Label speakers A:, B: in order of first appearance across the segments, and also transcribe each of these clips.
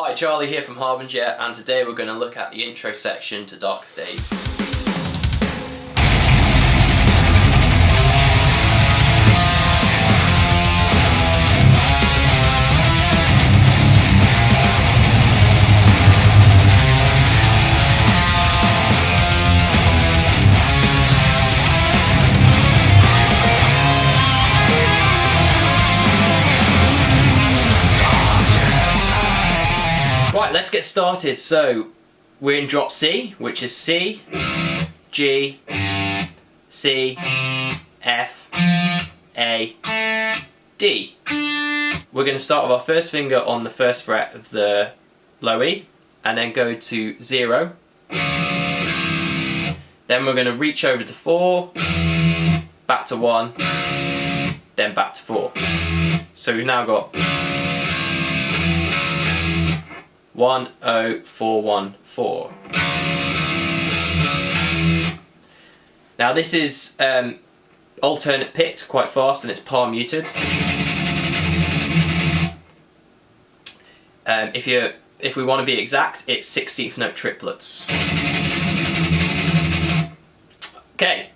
A: Hi, Charlie here from Harbinger, and today we're going to look at the intro section to Darkest Days. Right, let's get started. So, we're in drop C, which is C, G, C, F, A, D. We're going to start with our first finger on the first fret of the low E, and then go to 0. Then we're going to reach over to 4, back to 1, then back to 4. So we've now got 10414. Now this is alternate picked quite fast, and it's palm muted. If we want to be exact, it's 16th note triplets. Okay.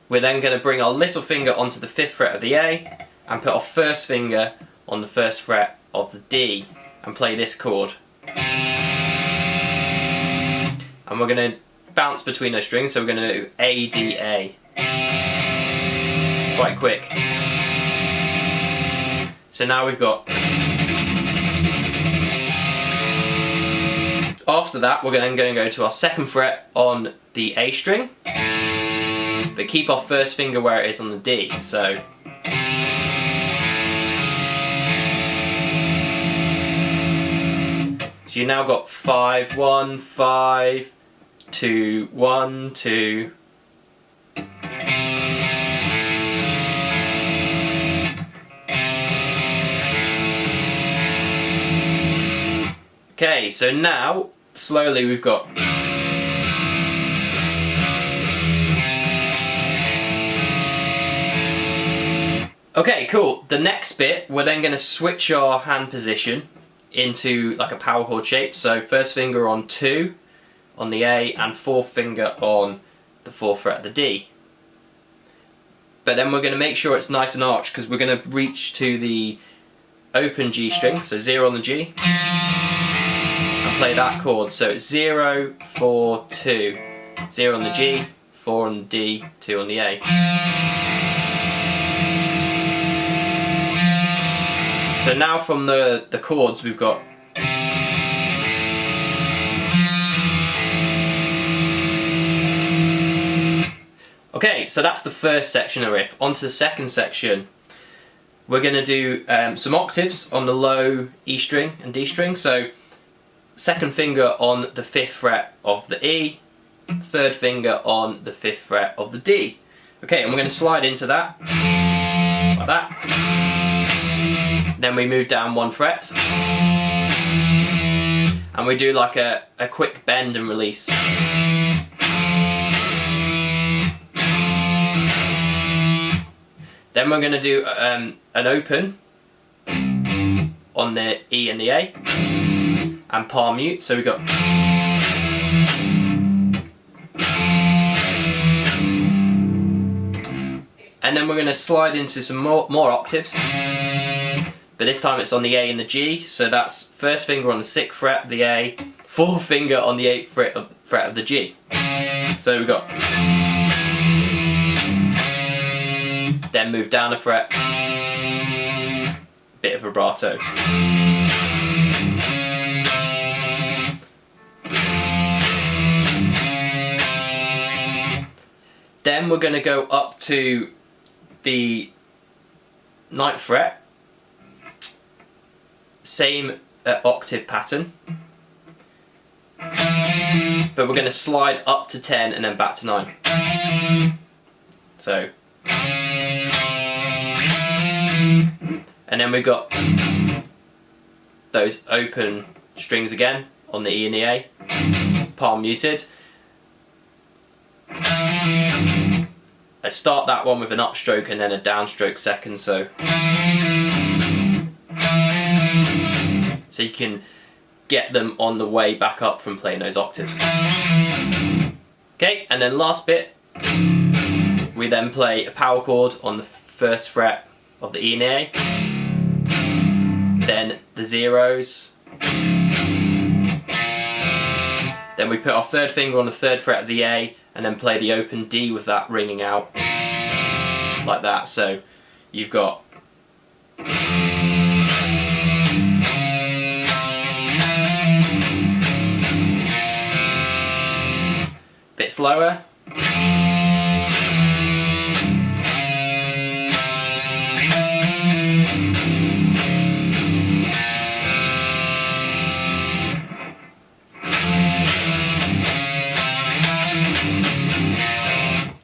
A: We're then going to bring our little finger onto the 5th fret of the A and put our first finger on the 1st fret of the D and play this chord. And we're going to bounce between those strings, so we're going to do A, D, A. Quite quick. So now we've got... After that, we're then going to go to our 2nd fret on the A string, but keep our first finger where it is on the D. So you now got 5, 1, 5, 2, 1, 2. Okay, so now slowly we've got okay, cool. The next bit, we're then going to switch our hand position into like a power chord shape. So first finger on 2 on the A and 4th finger on the 4th fret of the D. But then we're going to make sure it's nice and arched, because we're going to reach to the open G string, so 0 on the G, and play that chord. So it's 0, 4, 2, 0 on the G, 4 on the D, 2 on the A. So now from the chords we've got okay, so that's the first section of the riff. On to the second section. We're going to do some octaves on the low E string and D string. So 2nd finger on the 5th fret of the E, 3rd finger on the 5th fret of the D. Okay, and we're going to slide into that, like that. Then we move down 1 fret, and we do like a quick bend and release. Then we're going to do an open on the E and the A, and palm mute, so we've got and then we're going to slide into some more octaves. But this time it's on the A and the G, so that's 1st finger on the 6th fret of the A, 4th finger on the 8th fret of the G. So we've got... Then move down a fret, bit of vibrato. Then we're going to go up to the 9th fret. Same octave pattern, but we're going to slide up to 10 and then back to 9. So, and then we've got those open strings again on the E and the A, palm muted. I start that one with an upstroke and then a downstroke second, so so you can get them on the way back up from playing those octaves. Okay, and then last bit, we then play a power chord on the first fret of the E and A, then the zeros, then we put our third finger on the third fret of the A and then play the open D with that ringing out like that. So you've got bit slower.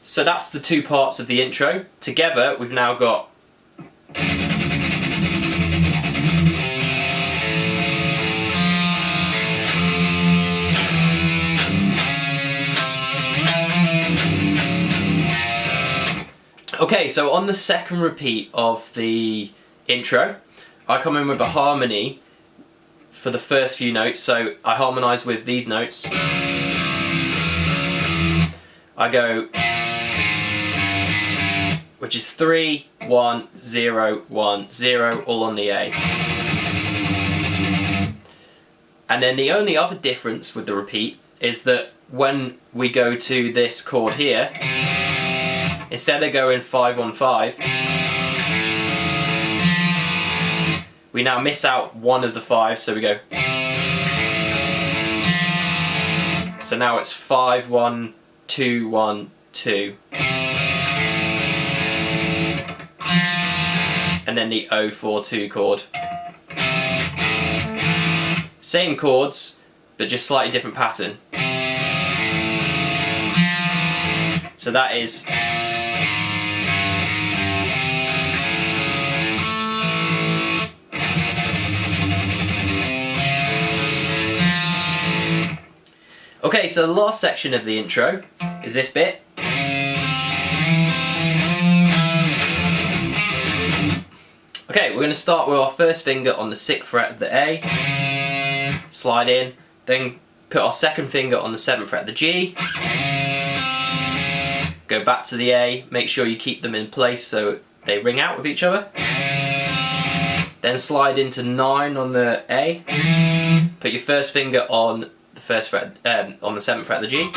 A: So that's the two parts of the intro. Together we've now got okay, so on the second repeat of the intro, I come in with a harmony for the first few notes. So I harmonise with these notes. I go, which is 3, 1, 0, 1, 0, all on the A. And then the only other difference with the repeat is that when we go to this chord here, instead of going 5 on 5, we now miss out one of the 5, so we go. So now it's 5, 1, 2, 1, 2. And then the 0, 4, 2 chord. Same chords, but just slightly different pattern. So that is okay, so the last section of the intro is this bit. Okay, we're going to start with our first finger on the 6th fret of the A, slide in, then put our second finger on the 7th fret of the G, go back to the A, make sure you keep them in place so they ring out with each other, then slide into 9 on the A, put your first finger on the first fret, on the 7th fret of the G,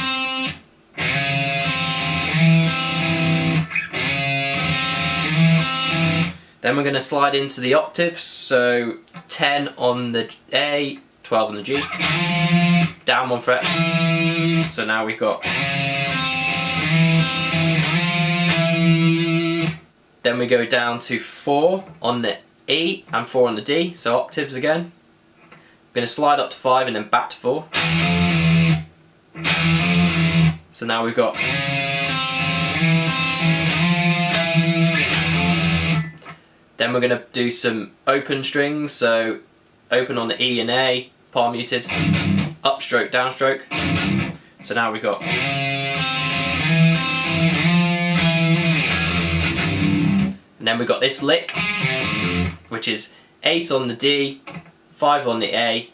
A: then we're going to slide into the octaves, so 10 on the A, 12 on the G, down 1 fret, so now we've got, then we go down to 4 on the E and 4 on the D, so octaves again. We're going to slide up to 5 and then back to 4, so now we've got, then we're going to do some open strings, so open on the E and A, palm muted, upstroke, downstroke. So now we've got, and then we've got this lick, which is 8 on the D, 5 on the A,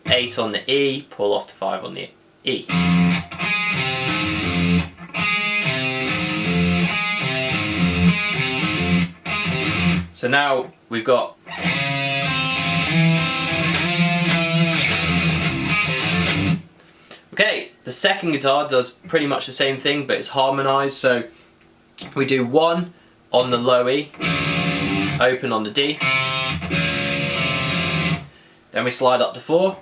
A: 8 on the E, pull off to 5 on the E. So now we've got, okay, the second guitar does pretty much the same thing, but it's harmonised. So we do 1 on the low E, open on the D, then we slide up to 4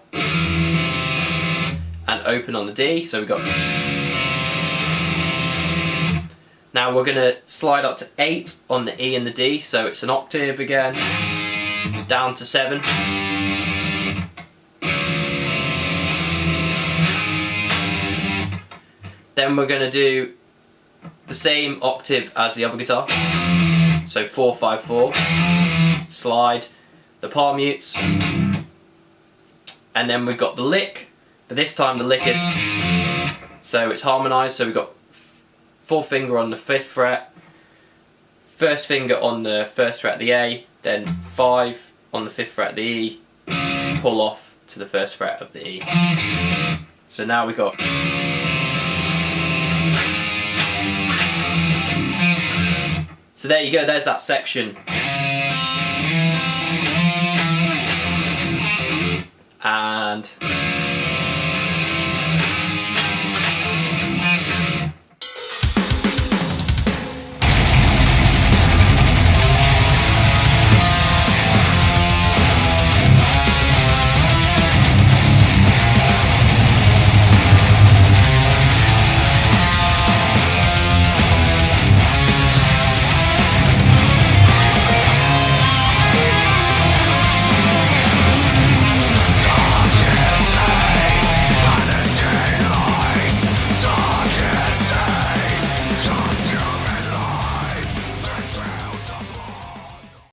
A: and open on the D, so we've got, now we're going to slide up to 8 on the E and the D, so it's an octave again, down to 7. Then we're going to do the same octave as the other guitar, so 4, 5, 4, slide, the palm mutes, and then we've got the lick, but this time the lick is, so it's harmonised, so we've got 4th finger on the 5th fret, 1st finger on the 1st fret of the A, then 5 on the 5th fret of the E, pull off to the first fret of the E. So now we got. So there you go, there's that section. And